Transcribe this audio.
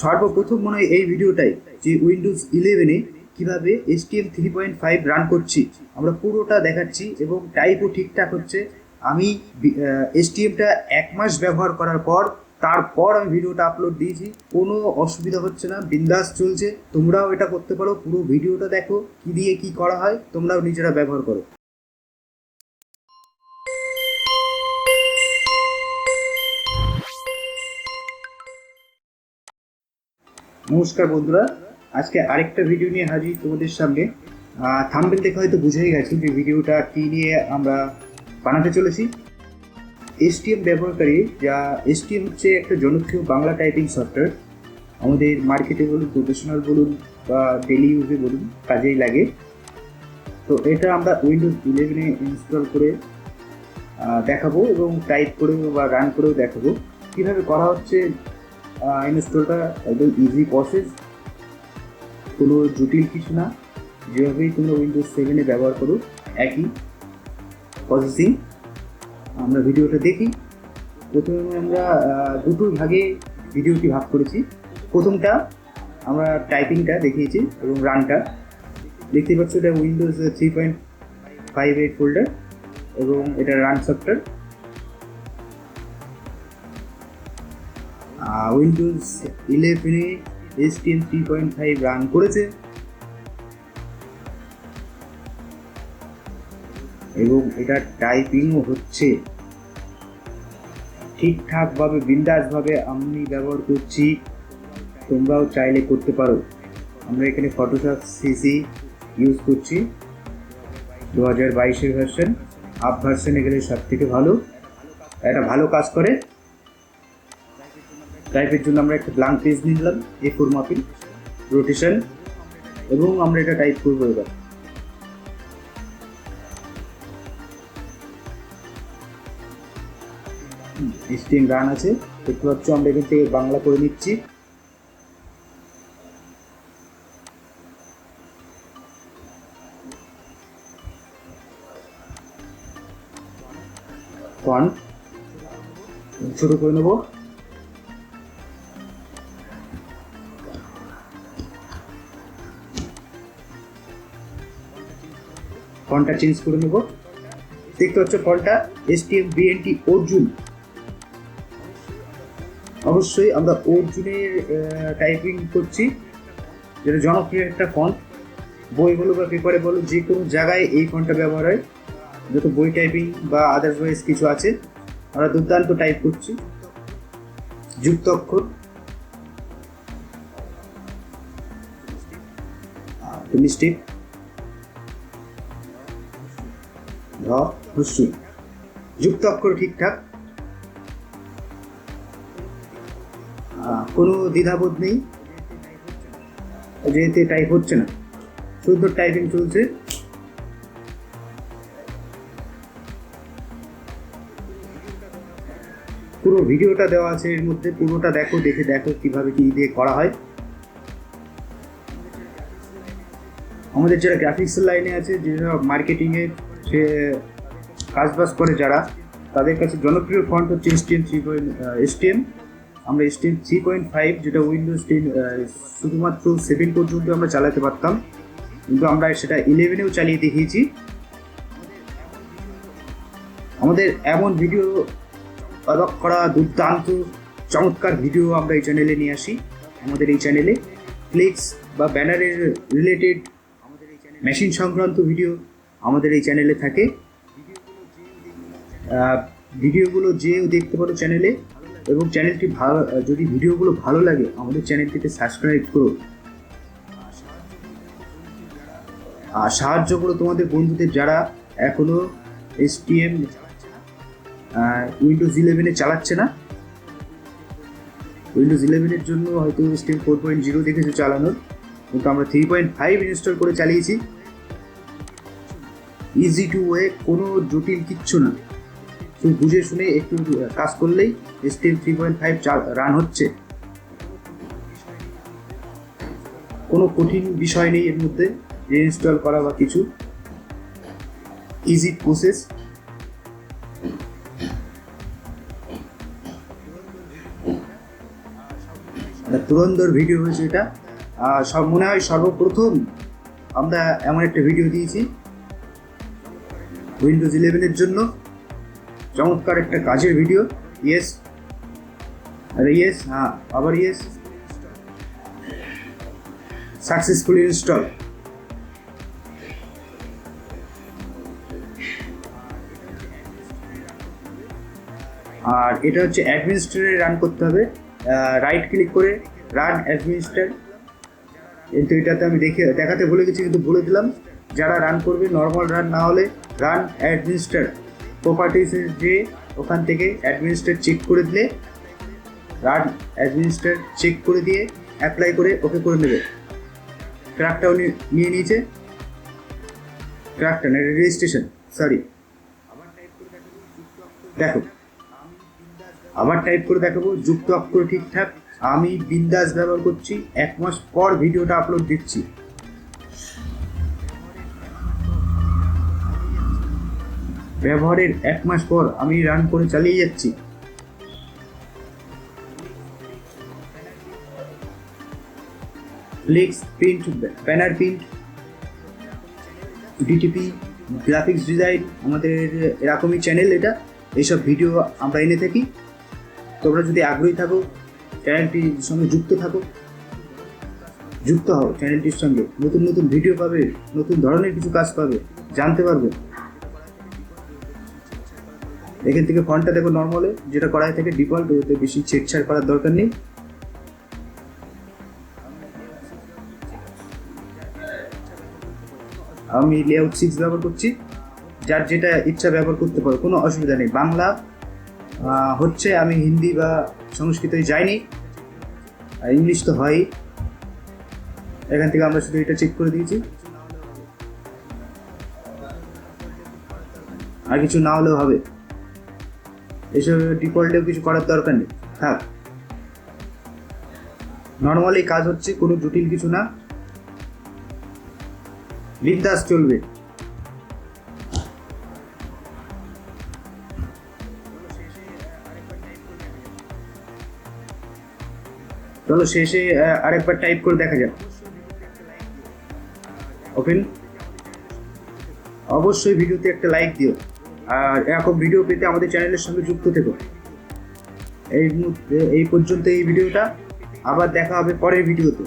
সর্বপ্রথম মনে হয় এই ভিডিওটাই যে উইন্ডোজ 11-এ কীভাবে STM 3.5 রান করছি আমরা পুরোটা দেখাচ্ছি এবং টাইপও ঠিকঠাক হচ্ছে। আমি STMটা 1 মাস ব্যবহার করার পর তারপর আমি ভিডিওটা আপলোড দিয়েছি, কোনো অসুবিধা হচ্ছে না, বিন্দাস চলছে। তোমরাও এটা করতে পারো, পুরো ভিডিওটা দেখো কী দিয়ে কী করা হয়, তোমরাও নিজেরা ব্যবহার করো। নমস্কার বন্ধুরা, আজকে আরেকটা ভিডিও নিয়ে হাজির তোমাদের সামনে। থাম্বনেল দেখে হয়তো বুঝেই গেছি যে ভিডিওটা কী নিয়ে আমরা বানাতে চলেছি। STM ব্যবহারকারী, যা STM হচ্ছে একটা জনপ্রিয় বাংলা টাইপিং সফটওয়্যার। আমাদের মার্কেটে বলুন, প্রফেশনাল বলুন বা ডেলি ইউজে বলুন, কাজেই লাগে। তো এটা আমরা উইন্ডোজ 11-এ ইনস্টল করে দেখাবো এবং টাইপ করেও বা রান করেও দেখাবো কীভাবে করা হচ্ছে। ইনস্টলটা একদম ইজি প্রসেস, কোনো জটিল কিছু না। যেভাবেই তোমরা উইন্ডোজ 7-এ ব্যবহার করো একই প্রসেসিং। আমরা ভিডিওটা দেখি। প্রথমে আমরা দুটো ভাগে ভিডিওটি ভাগ করেছি। প্রথমটা আমরা টাইপিংটা দেখিয়েছি এবং রানটা দেখতে পাচ্ছ। এটা উইন্ডোজ 3.58 ফোল্ডার এবং এটা রান সফটওয়্যার। উইন্ডোজ 11-এ STM 3.5 রান করেছে এবং এটা টাইপিংও হচ্ছে ঠিকঠাকভাবে, বিন্দাসভাবে আমি ব্যবহার করছি, তোমরাও চাইলে করতে পারো। আমরা এখানে ফটোশপ সিসি ইউজ করছি, 2022-এর ভার্সন। আপ ভার্সন এখানে সব থেকে ভালো, এটা ভালো কাজ করে। টাইপের জন্য আমরা একটা ব্ল্যাঙ্ক পেজ নিলাম A4 মাপের রোটেশন এবং আমরা এটা টাইপ করবো। এবার STM রান আছে, দেখতে পাচ্ছ। আমরা এখান থেকে বাংলা করে নিচ্ছি। ফন্ট ছোট করে নেব। ফন্টটা চেঞ্জ করে নেব। দেখতে পাচ্ছ ফন্টটা STM BNT অর্জুন। অবশ্যই আমরা অর্জুনের টাইপিং করছি, যেটা জনপ্রিয় একটা ফন্ট। বই বলো বা পেপারে বলো, যে কোনো জায়গায় এই ফন্টটা ব্যবহার হয়। যত বই টাইপিং বা আদারওয়াইজ কিছু আছে, আমরা দুর্দান্ত টাইপ করছি। যুক্ত অক্ষর, মিস্টেক, যুক্ত অক্ষর ঠিকঠাক, কোনো দ্বিধাবোধ নেই। যেহেতু টাইপ হচ্ছে না, সুন্দর টাইপিং চলছে। পুরো ভিডিওটা দেওয়া আছে এর মধ্যে, পুরোটা দেখো, দেখে দেখো কীভাবে কী দিয়ে করা হয়। আমাদের যারা গ্রাফিক্সের লাইনে আছে, যারা মার্কেটিংয়ে সে কাজবাজ করে, যারা, তাদের কাছে জনপ্রিয় ফন্ট হচ্ছে STM। আমরা STM 3.5, যেটা উইন্ডোজ 10 শুধুমাত্র 7 পর্যন্ত আমরা চালাতে পারতাম, কিন্তু আমরা সেটা 11-এও চালিয়ে দেখিয়েছি। আমাদের এমন ভিডিও অবাক করা, দুর্দান্ত চমৎকার ভিডিও আমরা এই চ্যানেলে নিয়ে আসি। আমাদের এই চ্যানেলে ফ্লেক্স বা ব্যানারের রিলেটেড মেশিন সংক্রান্ত ভিডিও আমাদের এই চ্যানেলে থাকে। ভিডিওগুলো যেও দেখতে পারো চ্যানেলে। এবং চ্যানেলটি ভালো, যদি ভিডিওগুলো ভালো লাগে আমাদের চ্যানেলটিতে সাবস্ক্রাইব করো আর সাহায্য করো তোমাদের বন্ধুদের যারা এখনও STM উইন্ডোজ 11-এ চালাচ্ছে না। উইন্ডোজ 11-এর জন্য হয়তো STM 4.0 দেখেছে চালানোর, কিন্তু আমরা 3.5 ইনস্টল করে চালিয়েছি। ইজি টু ওয়ে, কোনো জটিল কিচ্ছু না। তুমি বুঝে শুনে একটু কাজ করলেই STM 3.5 রান হচ্ছে। কোনো কঠিন বিষয় নেই এর মধ্যে ইনস্টল করা বা কিছু, ইজি প্রসেস। ধুরন্ধর ভিডিও হয়েছে এটা। সব মনে হয় সর্বপ্রথম আমরা এমন একটা ভিডিও দিয়েছি উইন্ডোজ 11-এর জন্য, চমৎকার একটা কাজের ভিডিও। ইয়েস, আরে ইয়েস, হ্যাঁ আবার ইয়েস, সাকসেসফুলি ইনস্টল। আর এটা হচ্ছে অ্যাডমিনিস্ট্রেটরে রান করতে হবে, রাইট ক্লিক করে রান অ্যাডমিনিস্ট্রেটর। কিন্তু এটাতে আমি দেখাতে ভুলে গেছি, কিন্তু বলে দিলাম যারা রান করবে নর্মাল রান না হলে রান অ্যাডমিনিস্ট্রেটর প্রপার্টিসে যে ওখান থেকে অ্যাডমিনিস্ট্রেটর চেক করে দিলে, রান অ্যাডমিনিস্ট্রেটর চেক করে দিয়ে অ্যাপ্লাই করে ওকে করে নেবে। ট্র্যাকটাও নিয়ে নিয়েছে, ট্র্যাকটা না রেজিস্ট্রেশন, সরি। দেখো আবার টাইপ করে দেখাবো, যুক্ত অক্ষর ঠিকঠাক। আমি বিন্দাস ব্যবহার করছি, 1 মাস পর ভিডিওটা আপলোড দিচ্ছি। ব্যবহারের 1 মাস পর আমি রান করে চালিয়ে যাচ্ছি। Flex print, banner print, DTP, graphics design, আমাদের এরকমই চ্যানেল এটা। এইসব ভিডিও আমরা এনে থাকি। তোমরা যদি আগ্রহী থাকো, চ্যানেলটির সঙ্গে যুক্ত হও চ্যানেলটির সঙ্গে। নতুন নতুন ভিডিও পাবে, নতুন ধরনের কিছু কাজ পাবে, জানতে পারবে। এখান থেকে ফন্টটা দেখো নর্মালে যেটা করা থাকে ডিফল্ট, ওতে বেশি ছেড়ছাড় করার দরকার নেই। আমি লেআউট 6 ব্যবহার করছি, যার যেটা ইচ্ছা ব্যবহার করতে পারো, কোনো অসুবিধা নেই। বাংলা হচ্ছে, আমি হিন্দি বা সংস্কৃতে যাইনি, আর ইংলিশ তো হয়ই। এখান থেকে আমরা শুধু এটা চেক করে দিয়েছি, আর কিছু না হলেও হবে। এসব ডিফল্টেও কিছু করার দরকার নেই, থাক। নর্মালি কাজ হচ্ছে, কোনো জটিল কিছু না, বিন্দাস চলবে। চলো শেষে আরেকবার টাইপ করে দেখা যাক। ওপেন। অবশ্যই ভিডিওতে একটা লাইক দিও, আর এরকম ভিডিও পেতে আমাদের চ্যানেলের সঙ্গে যুক্ত থেকো। এই পর্যন্ত এই ভিডিওটা, আবার দেখা হবে পরের ভিডিওতে।